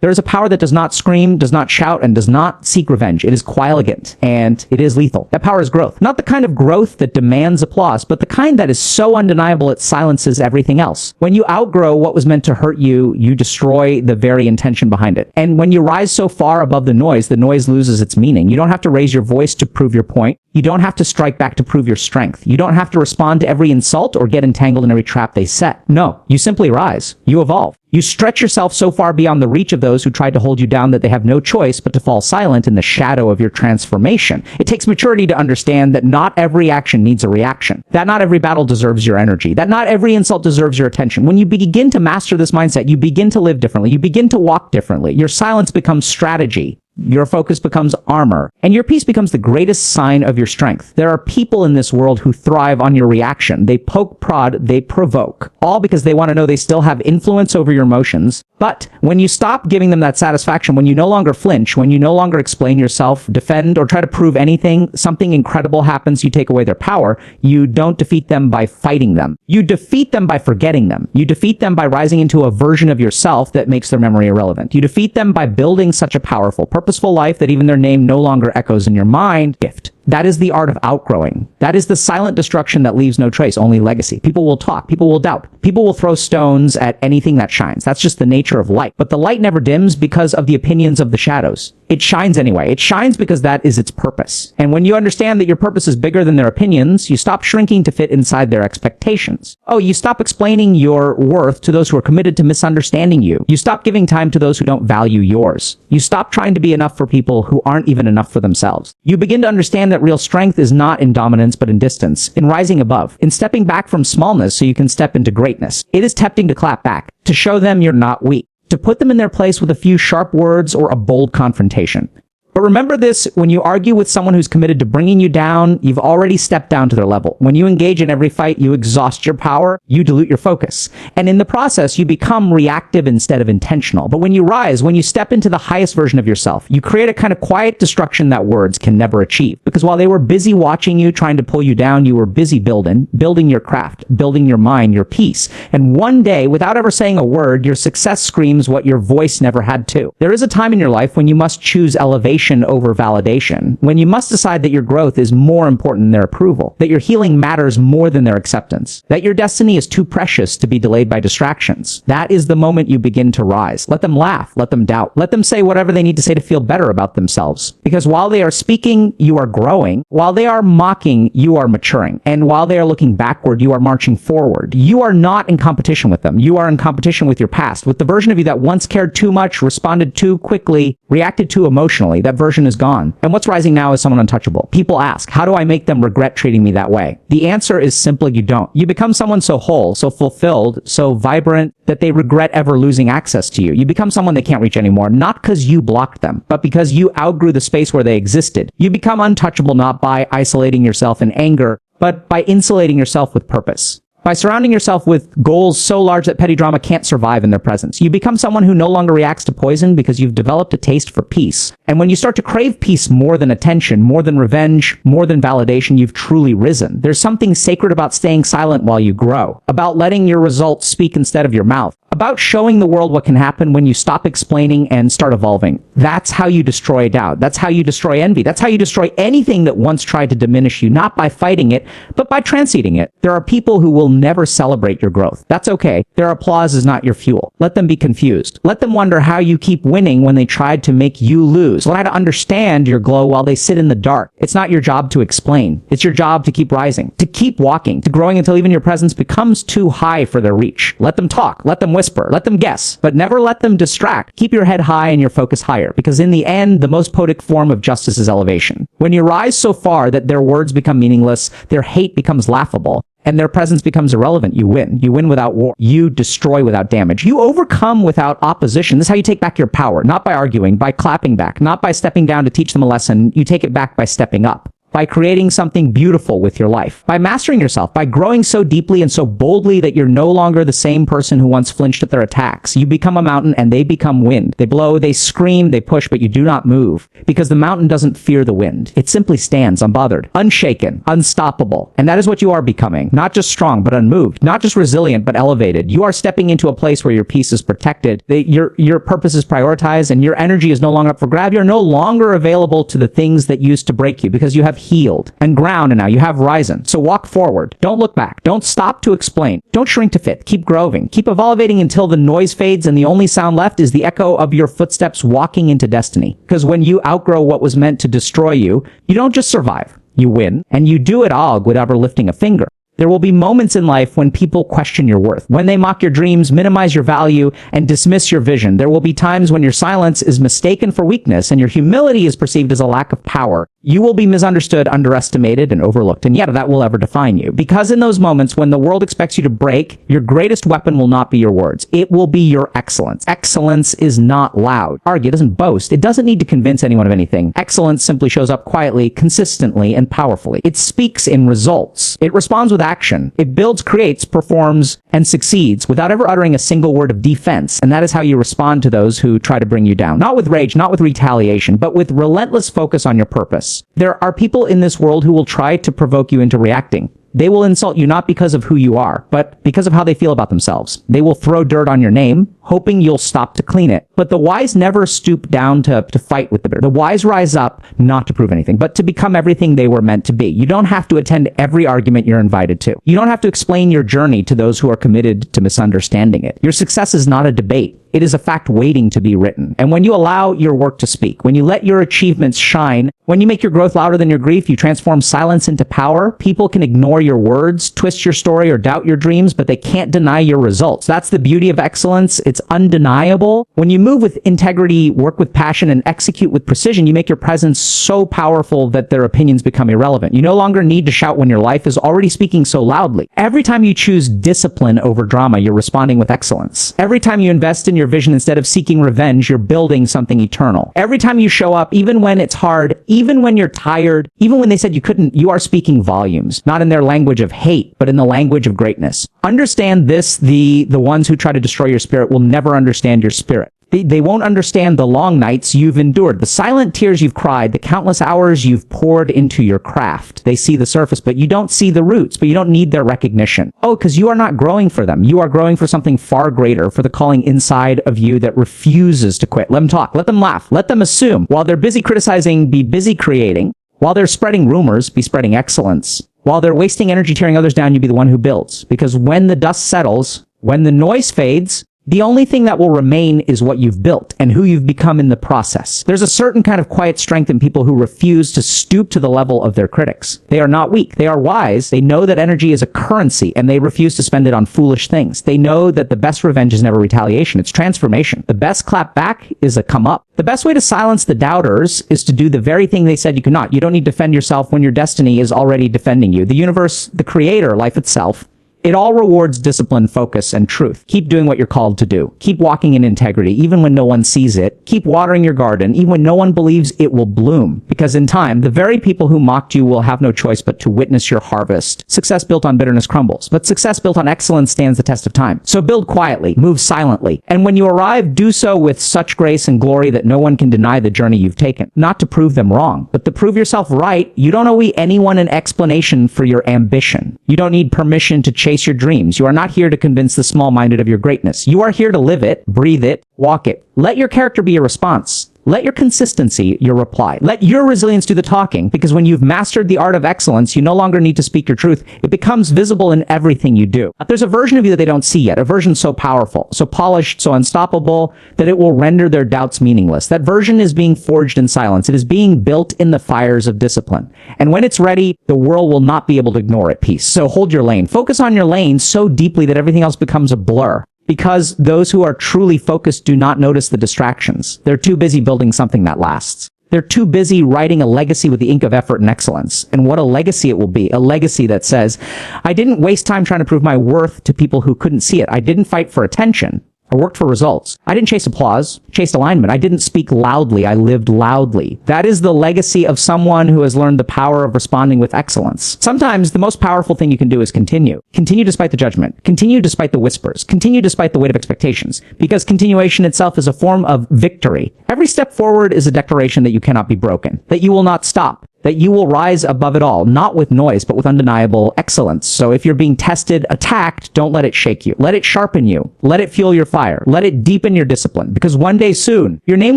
There is a power that does not scream, does not shout, and does not seek revenge. It is quiescent, and it is lethal. That power is growth. Not the kind of growth that demands applause, but the kind that is so undeniable it silences everything else. When you outgrow what was meant to hurt you, you destroy the very intention behind it. And when you rise so far above the noise loses its meaning. You don't have to raise your voice to prove your point. You don't have to strike back to prove your strength. You don't have to respond to every insult or get entangled in every trap they set. No, you simply rise. You evolve. You stretch yourself so far beyond the reach of those who tried to hold you down that they have no choice but to fall silent in the shadow of your transformation. It takes maturity to understand that not every action needs a reaction, that not every battle deserves your energy, that not every insult deserves your attention. When you begin to master this mindset, you begin to live differently. You begin to walk differently. Your silence becomes strategy. Your focus becomes armor, and your peace becomes the greatest sign of your strength. There are people in this world who thrive on your reaction. They poke, prod, they provoke, all because they want to know they still have influence over your emotions. But when you stop giving them that satisfaction, when you no longer flinch, when you no longer explain yourself, defend, or try to prove anything, something incredible happens, you take away their power. You don't defeat them by fighting them. You defeat them by forgetting them. You defeat them by rising into a version of yourself that makes their memory irrelevant. You defeat them by building such a powerful, purposeful life that even their name no longer echoes in your mind. Gift. That is the art of outgrowing. That is the silent destruction that leaves no trace, only legacy. People will talk. People will doubt. People will throw stones at anything that shines. That's just the nature of light. But the light never dims because of the opinions of the shadows. It shines anyway. It shines because that is its purpose. And when you understand that your purpose is bigger than their opinions, you stop shrinking to fit inside their expectations. Oh, you stop explaining your worth to those who are committed to misunderstanding you. You stop giving time to those who don't value yours. You stop trying to be enough for people who aren't even enough for themselves. You begin to understand that real strength is not in dominance, but in distance, in rising above, in stepping back from smallness so you can step into greatness. It is tempting to clap back, to show them you're not weak, to put them in their place with a few sharp words or a bold confrontation. But remember this, when you argue with someone who's committed to bringing you down, you've already stepped down to their level. When you engage in every fight, you exhaust your power, you dilute your focus. And in the process, you become reactive instead of intentional. But when you rise, when you step into the highest version of yourself, you create a kind of quiet destruction that words can never achieve. Because while they were busy watching you, trying to pull you down, you were busy building your craft, building your mind, your peace. And one day, without ever saying a word, your success screams what your voice never had to. There is a time in your life when you must choose elevation over validation, when you must decide that your growth is more important than their approval, that your healing matters more than their acceptance, that your destiny is too precious to be delayed by distractions. That is the moment you begin to rise. Let them laugh, let them doubt, let them say whatever they need to say to feel better about themselves. Because while they are speaking, you are growing. While they are mocking, you are maturing. And while they are looking backward, you are marching forward. You are not in competition with them. You are in competition with your past, with the version of you that once cared too much, responded too quickly, reacted too emotionally. That version is gone. And what's rising now is someone untouchable. People ask, how do I make them regret treating me that way? The answer is simply you don't. You become someone so whole, so fulfilled, so vibrant that they regret ever losing access to you. You become someone they can't reach anymore, not because you blocked them, but because you outgrew the space where they existed. You become untouchable not by isolating yourself in anger, but by insulating yourself with purpose. By surrounding yourself with goals so large that petty drama can't survive in their presence. You become someone who no longer reacts to poison because you've developed a taste for peace. And when you start to crave peace more than attention, more than revenge, more than validation, you've truly risen. There's something sacred about staying silent while you grow, about letting your results speak instead of your mouth, about showing the world what can happen when you stop explaining and start evolving. That's how you destroy doubt. That's how you destroy envy. That's how you destroy anything that once tried to diminish you, not by fighting it, but by transcending it. There are people who will never celebrate your growth. That's okay. Their applause is not your fuel. Let them be confused. Let them wonder how you keep winning when they tried to make you lose. Learn how to understand your glow while they sit in the dark. It's not your job to explain. It's your job to keep rising, to keep walking, to growing until even your presence becomes too high for their reach. Let them talk. Let them whisper. Let them guess, but never let them distract. Keep your head high and your focus higher, because in the end, the most poetic form of justice is elevation. When you rise so far that their words become meaningless, their hate becomes laughable, and their presence becomes irrelevant, you win. You win without war. You destroy without damage. You overcome without opposition. This is how you take back your power, not by arguing, by clapping back, not by stepping down to teach them a lesson. You take it back by stepping up, by creating something beautiful with your life, by mastering yourself, by growing so deeply and so boldly that you're no longer the same person who once flinched at their attacks. You become a mountain and they become wind. They blow, they scream, they push, but you do not move, because the mountain doesn't fear the wind. It simply stands unbothered, unshaken, unstoppable. And that is what you are becoming. Not just strong, but unmoved. Not just resilient, but elevated. You are stepping into a place where your peace is protected, your purpose is prioritized, and your energy is no longer up for grab. You're no longer available to the things that used to break you, because you have healed and ground, and now you have risen. So walk forward. Don't look back. Don't stop to explain. Don't shrink to fit. Keep growing. Keep evolving until the noise fades and the only sound left is the echo of your footsteps walking into destiny. Because when you outgrow what was meant to destroy you, you don't just survive. You win. And you do it all without ever lifting a finger. There will be moments in life when people question your worth, when they mock your dreams, minimize your value, and dismiss your vision. There will be times when your silence is mistaken for weakness and your humility is perceived as a lack of power. You will be misunderstood, underestimated, and overlooked, and yet that will ever define you. Because in those moments when the world expects you to break, your greatest weapon will not be your words. It will be your excellence. Excellence is not loud. Argue, it doesn't boast. It doesn't need to convince anyone of anything. Excellence simply shows up quietly, consistently, and powerfully. It speaks in results. It responds with action. It builds, creates, performs, and succeeds without ever uttering a single word of defense. And that is how you respond to those who try to bring you down. Not with rage, not with retaliation, but with relentless focus on your purpose. There are people in this world who will try to provoke you into reacting. They will insult you not because of who you are, but because of how they feel about themselves. They will throw dirt on your name, hoping you'll stop to clean it. But the wise never stoop down to fight with the bitter. The wise rise up not to prove anything, but to become everything they were meant to be. You don't have to attend every argument you're invited to. You don't have to explain your journey to those who are committed to misunderstanding it. Your success is not a debate. It is a fact waiting to be written. And when you allow your work to speak, when you let your achievements shine, when you make your growth louder than your grief, you transform silence into power. People can ignore your words, twist your story, or doubt your dreams, but they can't deny your results. That's the beauty of excellence. It's undeniable. When you move with integrity, work with passion, and execute with precision, you make your presence so powerful that their opinions become irrelevant. You no longer need to shout when your life is already speaking so loudly. Every time you choose discipline over drama, you're responding with excellence. Every time you invest in your vision instead of seeking revenge, you're building something eternal. Every time you show up, even when it's hard, even when you're tired, even when they said you couldn't, you are speaking volumes, not in their language of hate, but in the language of greatness. Understand this, the ones who try to destroy your spirit will never understand your spirit. They won't understand the long nights you've endured, the silent tears you've cried, the countless hours you've poured into your craft. They see the surface, but you don't see the roots, but you don't need their recognition. Oh, because you are not growing for them. You are growing for something far greater, for the calling inside of you that refuses to quit. Let them talk. Let them laugh. Let them assume. While they're busy criticizing, be busy creating. While they're spreading rumors, be spreading excellence. While they're wasting energy tearing others down, you be the one who builds. Because when the dust settles, when the noise fades, the only thing that will remain is what you've built and who you've become in the process. There's a certain kind of quiet strength in people who refuse to stoop to the level of their critics. They are not weak. They are wise. They know that energy is a currency and they refuse to spend it on foolish things. They know that the best revenge is never retaliation. It's transformation. The best clap back is a come up. The best way to silence the doubters is to do the very thing they said you could not. You don't need to defend yourself when your destiny is already defending you. The universe, the creator, life itself, it all rewards discipline, focus, and truth. Keep doing what you're called to do. Keep walking in integrity, even when no one sees it. Keep watering your garden, even when no one believes it will bloom. Because in time, the very people who mocked you will have no choice but to witness your harvest. Success built on bitterness crumbles, but success built on excellence stands the test of time. So build quietly, move silently, and when you arrive, do so with such grace and glory that no one can deny the journey you've taken. Not to prove them wrong, but to prove yourself right. You don't owe anyone an explanation for your ambition. You don't need permission to chase your dreams. You are not here to convince the small-minded of your greatness. You are here to live it, breathe it, walk it. Let your character be your response. Let your consistency your reply. Let your resilience do the talking, because when you've mastered the art of excellence, you no longer need to speak your truth. It becomes visible in everything you do. There's a version of you that they don't see yet, a version so powerful, so polished, so unstoppable, that it will render their doubts meaningless. That version is being forged in silence. It is being built in the fires of discipline. And when it's ready, the world will not be able to ignore it. Peace. So hold your lane. Focus on your lane so deeply that everything else becomes a blur. Because those who are truly focused do not notice the distractions. They're too busy building something that lasts. They're too busy writing a legacy with the ink of effort and excellence. And what a legacy it will be. A legacy that says, I didn't waste time trying to prove my worth to people who couldn't see it. I didn't fight for attention. I worked for results. I didn't chase applause, chased alignment. I didn't speak loudly, I lived loudly. That is the legacy of someone who has learned the power of responding with excellence. Sometimes the most powerful thing you can do is continue. Continue despite the judgment. Continue despite the whispers. Continue despite the weight of expectations. Because continuation itself is a form of victory. Every step forward is a declaration that you cannot be broken, that you will not stop, that you will rise above it all, not with noise, but with undeniable excellence. So if you're being tested, attacked, don't let it shake you. Let it sharpen you. Let it fuel your fire. Let it deepen your discipline. Because one day soon, your name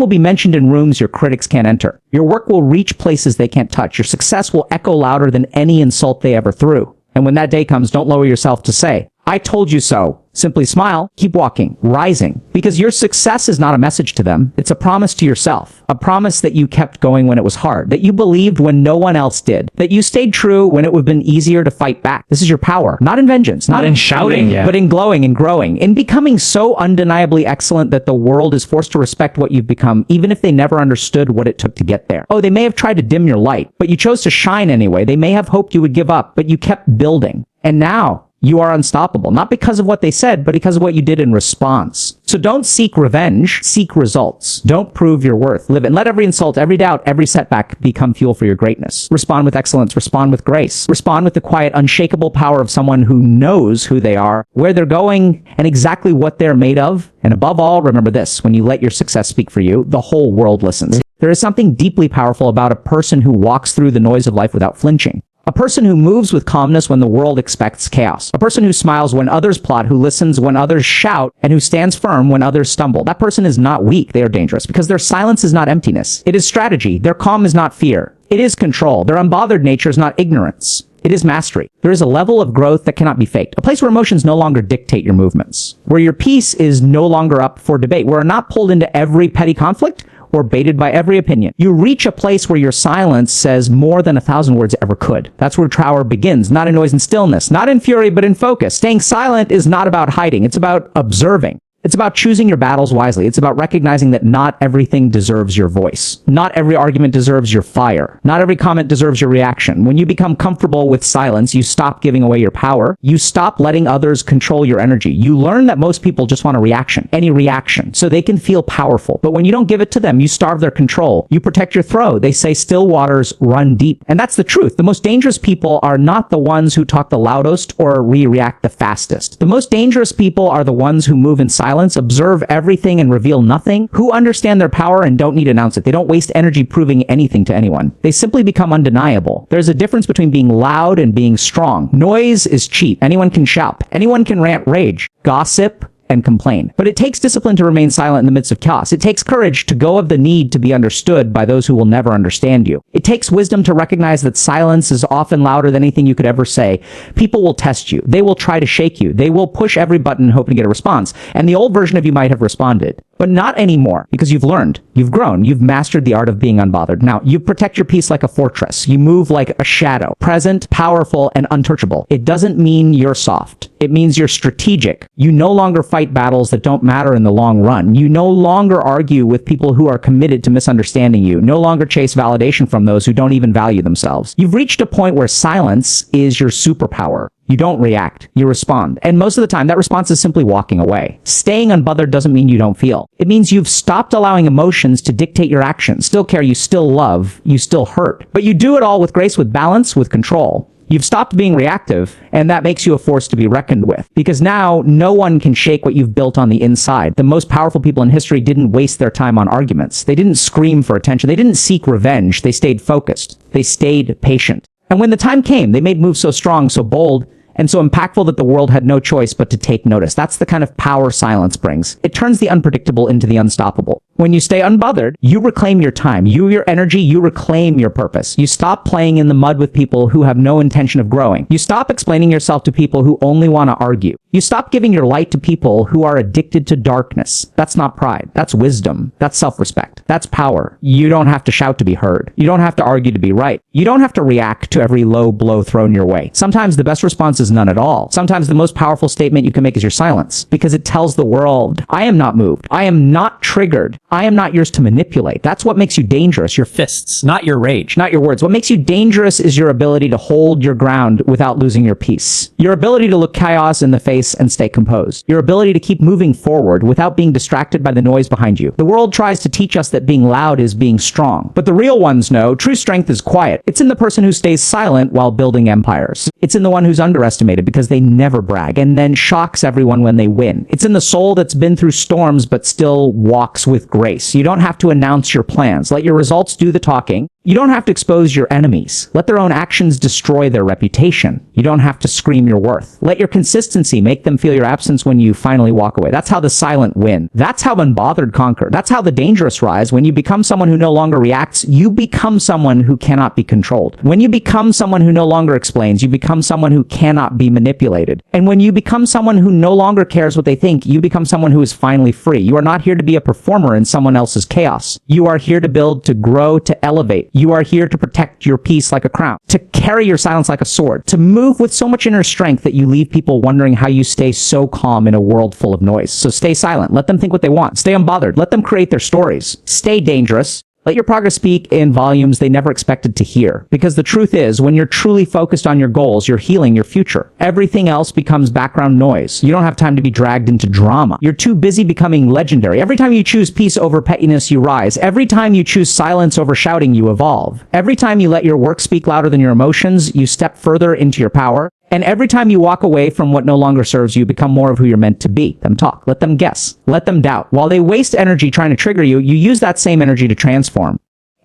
will be mentioned in rooms your critics can't enter. Your work will reach places they can't touch. Your success will echo louder than any insult they ever threw. And when that day comes, don't lower yourself to say, I told you so. Simply smile, keep walking, rising. Because your success is not a message to them. It's a promise to yourself. A promise that you kept going when it was hard. That you believed when no one else did. That you stayed true when it would have been easier to fight back. This is your power. Not in vengeance. Not in shouting. But in glowing and growing. In becoming so undeniably excellent that the world is forced to respect what you've become, even if they never understood what it took to get there. Oh, they may have tried to dim your light, but you chose to shine anyway. They may have hoped you would give up, but you kept building. And now, you are unstoppable, not because of what they said, but because of what you did in response. So don't seek revenge, seek results. Don't prove your worth, live it. And let every insult, every doubt, every setback become fuel for your greatness. Respond with excellence, respond with grace. Respond with the quiet, unshakable power of someone who knows who they are, where they're going, and exactly what they're made of. And above all, remember this, when you let your success speak for you, the whole world listens. There is something deeply powerful about a person who walks through the noise of life without flinching. A person who moves with calmness when the world expects chaos. A person who smiles when others plot, who listens when others shout, and who stands firm when others stumble. That person is not weak, they are dangerous, because their silence is not emptiness. It is strategy. Their calm is not fear. It is control. Their unbothered nature is not ignorance. It is mastery. There is a level of growth that cannot be faked. A place where emotions no longer dictate your movements. Where your peace is no longer up for debate. Where you're not pulled into every petty conflict or baited by every opinion. You reach a place where your silence says more than 1,000 words ever could. That's where power begins, not in noise and stillness, not in fury, but in focus. Staying silent is not about hiding. It's about observing. It's about choosing your battles wisely. It's about recognizing that not everything deserves your voice. Not every argument deserves your fire. Not every comment deserves your reaction. When you become comfortable with silence, you stop giving away your power. You stop letting others control your energy. You learn that most people just want a reaction, any reaction, so they can feel powerful. But when you don't give it to them, you starve their control. You protect your throat. They say still waters run deep. And that's the truth. The most dangerous people are not the ones who talk the loudest or react the fastest. The most dangerous people are the ones who move in silence, observe everything and reveal nothing, who understand their power and don't need to announce it. They don't waste energy proving anything to anyone. They simply become undeniable. There's a difference between being loud and being strong. Noise is cheap. Anyone can shout. Anyone can rant, rage, gossip, and complain. But it takes discipline to remain silent in the midst of chaos. It takes courage to go of the need to be understood by those who will never understand you. It takes wisdom to recognize that silence is often louder than anything you could ever say. People will test you. They will try to shake you. They will push every button hoping to get a response. And the old version of you might have responded. But not anymore, because you've learned, you've grown, you've mastered the art of being unbothered. Now, you protect your peace like a fortress. You move like a shadow, present, powerful, and untouchable. It doesn't mean you're soft. It means you're strategic. You no longer fight battles that don't matter in the long run. You no longer argue with people who are committed to misunderstanding you. No longer chase validation from those who don't even value themselves. You've reached a point where silence is your superpower. You don't react, you respond. And most of the time, that response is simply walking away. Staying unbothered doesn't mean you don't feel. It means you've stopped allowing emotions to dictate your actions. Still care, you still love, you still hurt. But you do it all with grace, with balance, with control. You've stopped being reactive, and that makes you a force to be reckoned with. Because now, no one can shake what you've built on the inside. The most powerful people in history didn't waste their time on arguments. They didn't scream for attention. They didn't seek revenge. They stayed focused. They stayed patient. And when the time came, they made moves so strong, so bold, and so impactful that the world had no choice but to take notice. That's the kind of power silence brings. It turns the unpredictable into the unstoppable. When you stay unbothered, you reclaim your time, your energy, you reclaim your purpose. You stop playing in the mud with people who have no intention of growing. You stop explaining yourself to people who only want to argue. You stop giving your light to people who are addicted to darkness. That's not pride. That's wisdom. That's self-respect. That's power. You don't have to shout to be heard. You don't have to argue to be right. You don't have to react to every low blow thrown your way. Sometimes the best response is none at all. Sometimes the most powerful statement you can make is your silence, because it tells the world, I am not moved. I am not triggered. I am not yours to manipulate. That's what makes you dangerous. Your fists, not your rage, not your words. What makes you dangerous is your ability to hold your ground without losing your peace. Your ability to look chaos in the face and stay composed. Your ability to keep moving forward without being distracted by the noise behind you. The world tries to teach us that being loud is being strong, but the real ones know true strength is quiet. It's in the person who stays silent while building empires. It's in the one who's underestimated because they never brag and then shocks everyone when they win. It's in the soul that's been through storms but still walks with grace. You don't have to announce your plans. Let your results do the talking. You don't have to expose your enemies. Let their own actions destroy their reputation. You don't have to scream your worth. Let your consistency make them feel your absence when you finally walk away. That's how the silent win. That's how unbothered conquer. That's how the dangerous rise. When you become someone who no longer reacts, you become someone who cannot be controlled. When you become someone who no longer explains, you become someone who cannot be manipulated. And when you become someone who no longer cares what they think, you become someone who is finally free. You are not here to be a performer in someone else's chaos. You are here to build, to grow, to elevate. You are here to protect your peace like a crown, to carry your silence like a sword, to move with so much inner strength that you leave people wondering how you stay so calm in a world full of noise. So stay silent. Let them think what they want. Stay unbothered. Let them create their stories. Stay dangerous. Let your progress speak in volumes they never expected to hear. Because the truth is, when you're truly focused on your goals, you're healing your future. Everything else becomes background noise. You don't have time to be dragged into drama. You're too busy becoming legendary. Every time you choose peace over pettiness, you rise. Every time you choose silence over shouting, you evolve. Every time you let your work speak louder than your emotions, you step further into your power. And every time you walk away from what no longer serves you, become more of who you're meant to be. Let them talk. Let them guess. Let them doubt. While they waste energy trying to trigger you, you use that same energy to transform.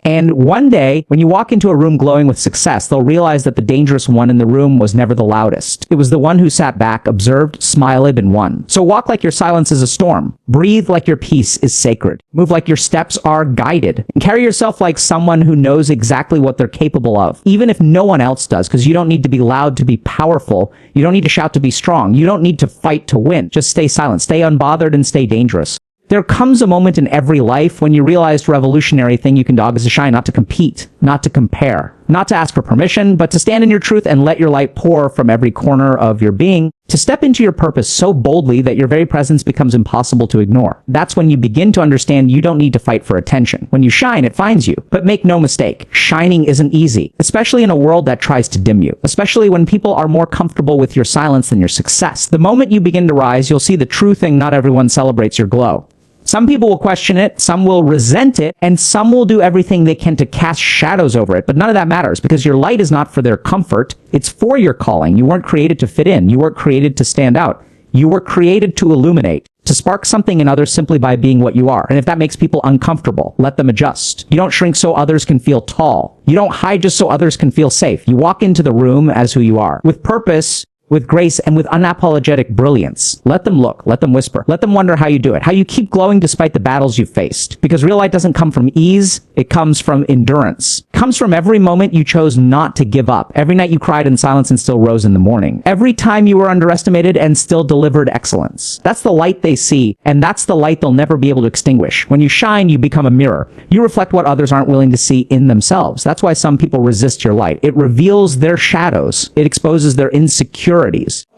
And one day, when you walk into a room glowing with success, they'll realize that the dangerous one in the room was never the loudest. It was the one who sat back, observed, smiled, and won. So walk like your silence is a storm. Breathe like your peace is sacred. Move like your steps are guided. And carry yourself like someone who knows exactly what they're capable of, even if no one else does, because you don't need to be loud to be powerful. You don't need to shout to be strong. You don't need to fight to win. Just stay silent, stay unbothered, and stay dangerous. There comes a moment in every life when you realize the revolutionary thing you can dog is to shine, not to compete, not to compare, not to ask for permission, but to stand in your truth and let your light pour from every corner of your being, to step into your purpose so boldly that your very presence becomes impossible to ignore. That's when you begin to understand you don't need to fight for attention. When you shine, it finds you. But make no mistake, shining isn't easy, especially in a world that tries to dim you, especially when people are more comfortable with your silence than your success. The moment you begin to rise, you'll see the true thing: not everyone celebrates your glow. Some people will question it, some will resent it, and some will do everything they can to cast shadows over it. But none of that matters, because your light is not for their comfort. It's for your calling. You weren't created to fit in. You weren't created to stand out. You were created to illuminate, to spark something in others simply by being what you are. And if that makes people uncomfortable, let them adjust. You don't shrink so others can feel tall. You don't hide just so others can feel safe. You walk into the room as who you are, with purpose, with grace, and with unapologetic brilliance. Let them look, let them whisper, let them wonder how you do it, how you keep glowing despite the battles you've faced. Because real light doesn't come from ease, it comes from endurance. It comes from every moment you chose not to give up, every night you cried in silence and still rose in the morning, every time you were underestimated and still delivered excellence. That's the light they see, and that's the light they'll never be able to extinguish. When you shine, you become a mirror. You reflect what others aren't willing to see in themselves. That's why some people resist your light. It reveals their shadows. It exposes their insecurities.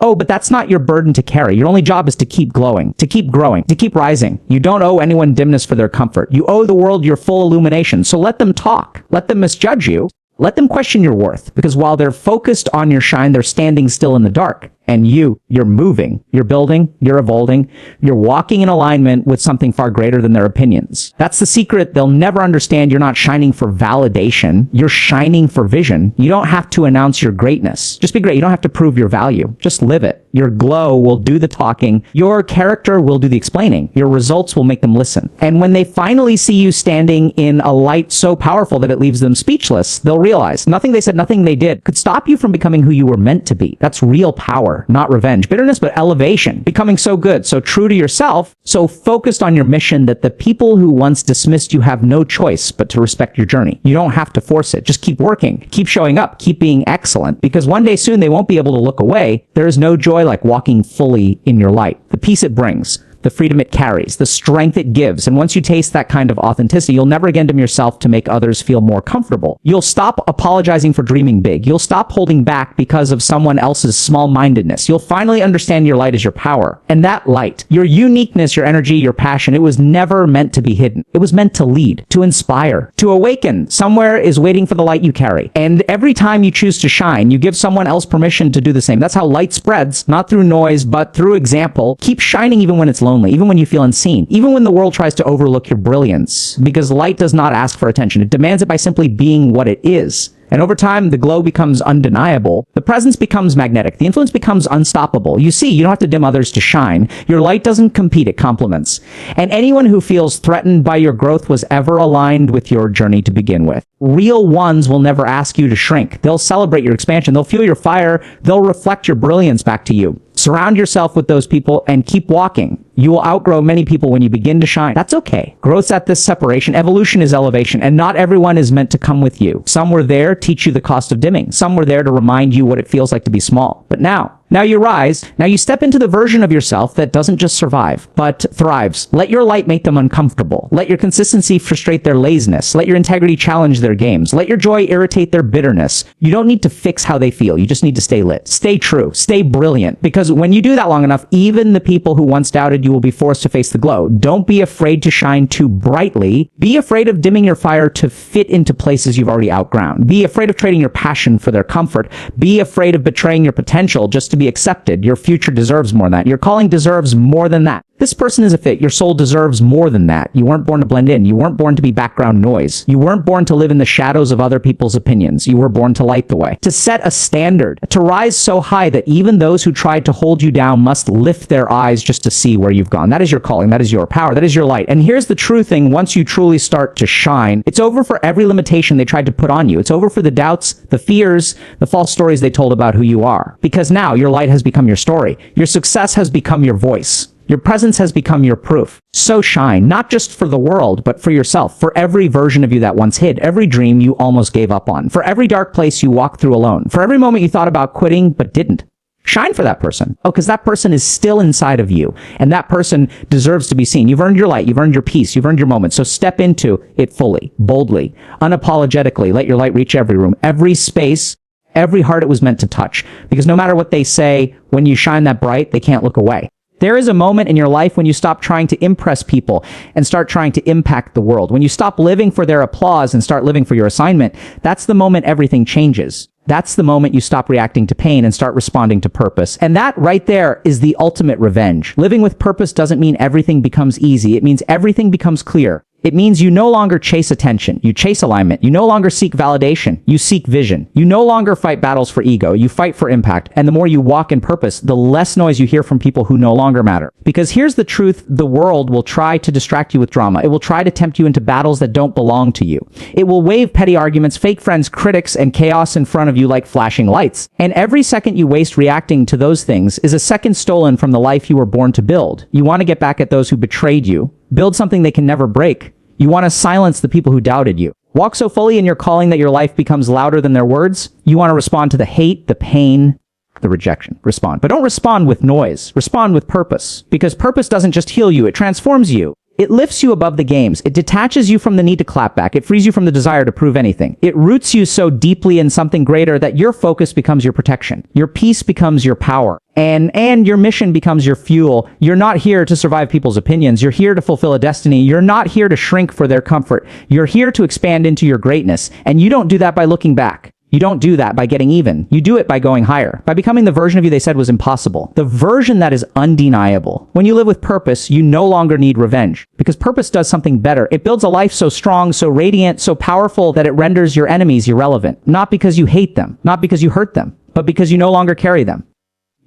Oh, but that's not your burden to carry. Your only job is to keep glowing, to keep growing, to keep rising. You don't owe anyone dimness for their comfort. You owe the world your full illumination. So let them talk. Let them misjudge you. Let them question your worth. Because while they're focused on your shine, they're standing still in the dark. And you're moving, you're building, you're evolving, you're walking in alignment with something far greater than their opinions. That's the secret they'll never understand. You're not shining for validation. You're shining for vision. You don't have to announce your greatness. Just be great. You don't have to prove your value. Just live it. Your glow will do the talking. Your character will do the explaining. Your results will make them listen. And when they finally see you standing in a light so powerful that it leaves them speechless, they'll realize nothing they said, nothing they did could stop you from becoming who you were meant to be. That's real power. Not revenge, bitterness, but elevation. Becoming so good, so true to yourself, so focused on your mission that the people who once dismissed you have no choice but to respect your journey. You don't have to force it. Just keep working, keep showing up, keep being excellent, because one day soon they won't be able to look away. There is no joy like walking fully in your light. The peace it brings, the freedom it carries, the strength it gives. And once you taste that kind of authenticity, you'll never again dim yourself to make others feel more comfortable. You'll stop apologizing for dreaming big. You'll stop holding back because of someone else's small-mindedness. You'll finally understand your light is your power. And that light, your uniqueness, your energy, your passion, it was never meant to be hidden. It was meant to lead, to inspire, to awaken. Somewhere is waiting for the light you carry. And every time you choose to shine, you give someone else permission to do the same. That's how light spreads, not through noise, but through example. Keep shining even when it's lonely, even when you feel unseen, even when the world tries to overlook your brilliance. Because light does not ask for attention. It demands it by simply being what it is. And over time, the glow becomes undeniable. The presence becomes magnetic. The influence becomes unstoppable. You see, you don't have to dim others to shine. Your light doesn't compete, it complements. And anyone who feels threatened by your growth was ever aligned with your journey to begin with. Real ones will never ask you to shrink. They'll celebrate your expansion. They'll fuel your fire. They'll reflect your brilliance back to you. Surround yourself with those people and keep walking. You will outgrow many people when you begin to shine. That's okay. Growth's at this separation. Evolution is elevation, and not everyone is meant to come with you. Some were there to teach you the cost of dimming. Some were there to remind you what it feels like to be small. But now you rise. Now you step into the version of yourself that doesn't just survive, but thrives. Let your light make them uncomfortable. Let your consistency frustrate their laziness. Let your integrity challenge their games. Let your joy irritate their bitterness. You don't need to fix how they feel. You just need to stay lit. Stay true. Stay brilliant. Because when you do that long enough, even the people who once doubted you will be forced to face the glow. Don't be afraid to shine too brightly. Be afraid of dimming your fire to fit into places you've already outgrown. Be afraid of trading your passion for their comfort. Be afraid of betraying your potential just to be accepted. Your future deserves more than that. Your calling deserves more than that. This person is a fit. Your soul deserves more than that. You weren't born to blend in. You weren't born to be background noise. You weren't born to live in the shadows of other people's opinions. You were born to light the way, to set a standard, to rise so high that even those who tried to hold you down must lift their eyes just to see where you've gone. That is your calling. That is your power. That is your light. And here's the true thing. Once you truly start to shine, it's over for every limitation they tried to put on you. It's over for the doubts, the fears, the false stories they told about who you are. Because now your light has become your story. Your success has become your voice. Your presence has become your proof. So shine, not just for the world, but for yourself, for every version of you that once hid, every dream you almost gave up on, for every dark place you walked through alone, for every moment you thought about quitting but didn't. Shine for that person. Oh, because that person is still inside of you, and that person deserves to be seen. You've earned your light, you've earned your peace, you've earned your moment. So step into it fully, boldly, unapologetically. Let your light reach every room, every space, every heart it was meant to touch. Because no matter what they say, when you shine that bright, they can't look away. There is a moment in your life when you stop trying to impress people and start trying to impact the world. When you stop living for their applause and start living for your assignment, that's the moment everything changes. That's the moment you stop reacting to pain and start responding to purpose. And that right there is the ultimate revenge. Living with purpose doesn't mean everything becomes easy. It means everything becomes clear. It means you no longer chase attention. You chase alignment. You no longer seek validation. You seek vision. You no longer fight battles for ego. You fight for impact. And the more you walk in purpose, the less noise you hear from people who no longer matter. Because here's the truth. The world will try to distract you with drama. It will try to tempt you into battles that don't belong to you. It will wave petty arguments, fake friends, critics, and chaos in front of you like flashing lights. And every second you waste reacting to those things is a second stolen from the life you were born to build. You want to get back at those who betrayed you. Build something they can never break. You want to silence the people who doubted you. Walk so fully in your calling that your life becomes louder than their words. You want to respond to the hate, the pain, the rejection. Respond. But don't respond with noise. Respond with purpose. Because purpose doesn't just heal you, it transforms you. It lifts you above the games. It detaches you from the need to clap back. It frees you from the desire to prove anything. It roots you so deeply in something greater that your focus becomes your protection. Your peace becomes your power. And your mission becomes your fuel. You're not here to survive people's opinions. You're here to fulfill a destiny. You're not here to shrink for their comfort. You're here to expand into your greatness. And you don't do that by looking back. You don't do that by getting even. You do it by going higher, by becoming the version of you they said was impossible, the version that is undeniable. When you live with purpose, you no longer need revenge, because purpose does something better. It builds a life so strong, so radiant, so powerful that it renders your enemies irrelevant, not because you hate them, not because you hurt them, but because you no longer carry them.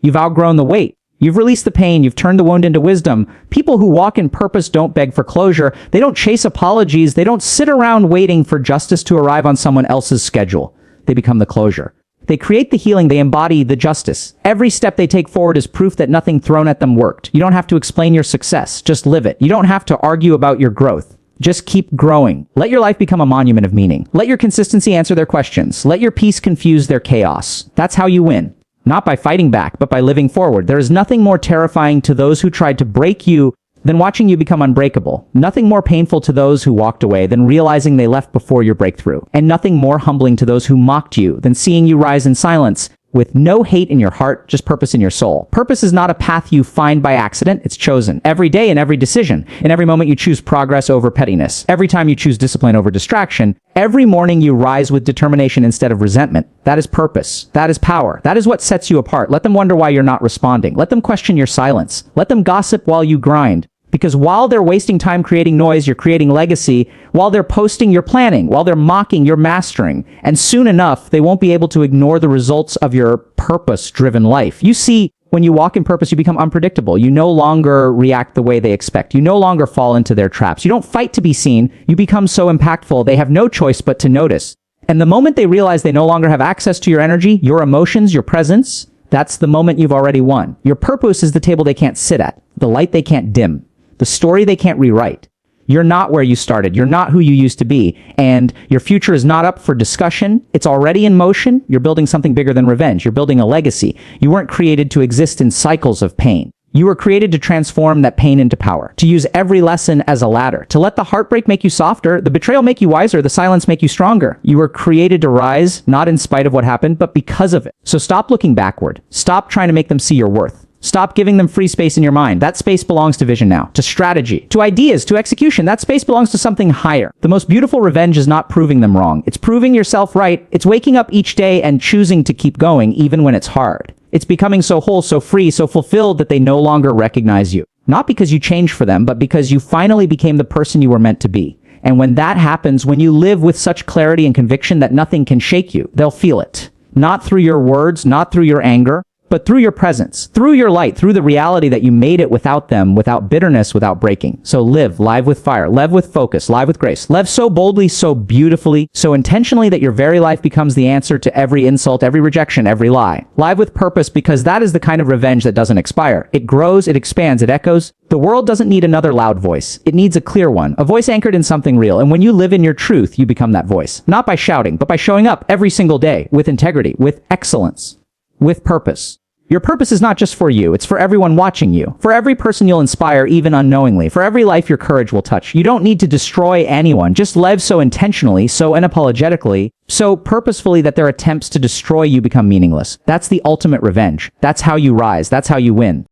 You've outgrown the weight. You've released the pain. You've turned the wound into wisdom. People who walk in purpose don't beg for closure. They don't chase apologies. They don't sit around waiting for justice to arrive on someone else's schedule. They become the closure. They create the healing. They embody the justice. Every step they take forward is proof that nothing thrown at them worked. You don't have to explain your success. Just live it. You don't have to argue about your growth. Just keep growing. Let your life become a monument of meaning. Let your consistency answer their questions. Let your peace confuse their chaos. That's how you win. Not by fighting back, but by living forward. There is nothing more terrifying to those who tried to break you than watching you become unbreakable. Nothing more painful to those who walked away than realizing they left before your breakthrough. And nothing more humbling to those who mocked you than seeing you rise in silence, with no hate in your heart, just purpose in your soul. Purpose is not a path you find by accident, it's chosen. Every day in every decision. In every moment you choose progress over pettiness. Every time you choose discipline over distraction. Every morning you rise with determination instead of resentment. That is purpose. That is power. That is what sets you apart. Let them wonder why you're not responding. Let them question your silence. Let them gossip while you grind. Because while they're wasting time creating noise, you're creating legacy. While they're posting, you're planning. While they're mocking, you're mastering. And soon enough, they won't be able to ignore the results of your purpose-driven life. You see, when you walk in purpose, you become unpredictable. You no longer react the way they expect. You no longer fall into their traps. You don't fight to be seen. You become so impactful, they have no choice but to notice. And the moment they realize they no longer have access to your energy, your emotions, your presence, that's the moment you've already won. Your purpose is the table they can't sit at, the light they can't dim, the story they can't rewrite. You're not where you started. You're not who you used to be. And your future is not up for discussion. It's already in motion. You're building something bigger than revenge. You're building a legacy. You weren't created to exist in cycles of pain. You were created to transform that pain into power, to use every lesson as a ladder, to let the heartbreak make you softer, the betrayal make you wiser, the silence make you stronger. You were created to rise, not in spite of what happened, but because of it. So stop looking backward. Stop trying to make them see your worth. Stop giving them free space in your mind. That space belongs to vision now, to strategy, to ideas, to execution. That space belongs to something higher. The most beautiful revenge is not proving them wrong. It's proving yourself right. It's waking up each day and choosing to keep going even when it's hard. It's becoming so whole, so free, so fulfilled that they no longer recognize you. Not because you changed for them, but because you finally became the person you were meant to be. And when that happens, when you live with such clarity and conviction that nothing can shake you, they'll feel it. Not through your words, not through your anger, but through your presence, through your light, through the reality that you made it without them, without bitterness, without breaking. So live with fire, live with focus, live with grace. Live so boldly, so beautifully, so intentionally that your very life becomes the answer to every insult, every rejection, every lie. Live with purpose, because that is the kind of revenge that doesn't expire. It grows, it expands, it echoes. The world doesn't need another loud voice. It needs a clear one, a voice anchored in something real. And when you live in your truth, you become that voice. Not by shouting, but by showing up every single day with integrity, with excellence, with purpose. Your purpose is not just for you, it's for everyone watching you, for every person you'll inspire even unknowingly, for every life your courage will touch. You don't need to destroy anyone, just live so intentionally, so unapologetically, so purposefully that their attempts to destroy you become meaningless. That's the ultimate revenge. That's how you rise, that's how you win.